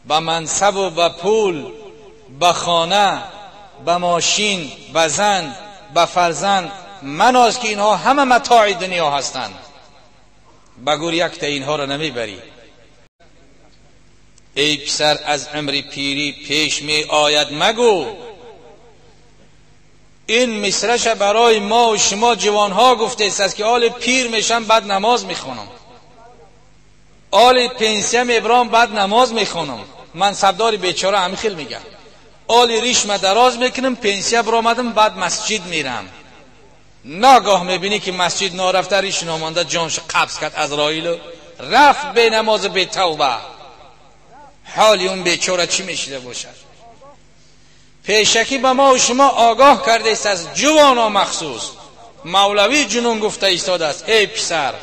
به منصب و به پول، به خانه، به ماشین، به زن، به فرزند، مناز که اینها همه متاع دنیا هستند. بگور یک تا اینها را نمیبری. ای پسر از عمر پیری پیش می آید مگو. این مصرش برای ما و شما جوانها گفته است که آل پیر میشم بعد نماز میخونم، آل پنسیم ابرام بعد نماز میخونم. من سبدار بیچاره همین خیل میگم، آل ریشم دراز میکنم، پنسیه برآمدم بعد مسجد میرم. ناگاه میبینی که مسجد نارفته، ریش نامانده، جانش قبض کرد عزرائیل، رفت به نماز به توبه. حالی اون بیچاره چی میشده باشد؟ پیشکی به ما و شما آگاه کرده است، از جوانا مخصوص مولوی جنون گفته ایستاده است ای پسر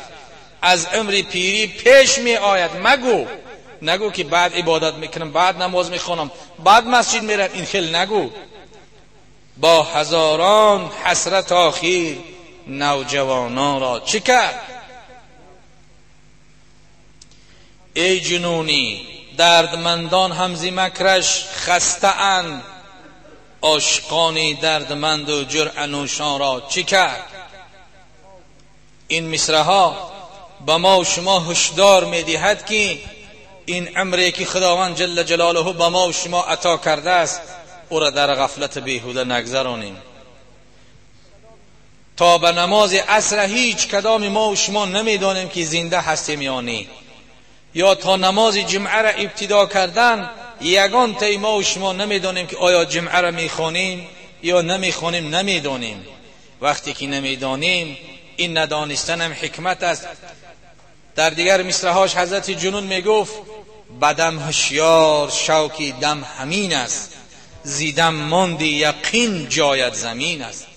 از عمر پیری پیش می آید مگو. نگو که بعد عبادت میکنم، بعد نماز میخونم، بعد مسجد میرم، این خیل نگو. با هزاران حسرت آخیر نوجوانان را چه کرد؟ ای جنونی دردمندان همزی مکرش خسته اند، عاشقانی دردمند و جرعه نوشان را چه کرد؟ این مصرع ها به ما و شما هشدار میدهد که این عمری که خداوند جل جلاله به ما و شما عطا کرده است او را در غفلت بیهوده نگذرانیم. تا به نماز عصر هیچ کدام ما و شما نمیدانیم که زنده هستیم یا نه، یا تا نماز جمعه را ابتدا کردن یگان تا ما و شما نمیدانیم که آیا جمعه را میخوانیم یا نمیخوانیم، نمیدانیم. وقتی که نمیدانیم این ندانستن هم حکمت است. در دیگر مصرعهاش حضرت جنون میگفت بدم هوشیار شوکی دم همین است، زیدم ماندی یقین جایت زمین است.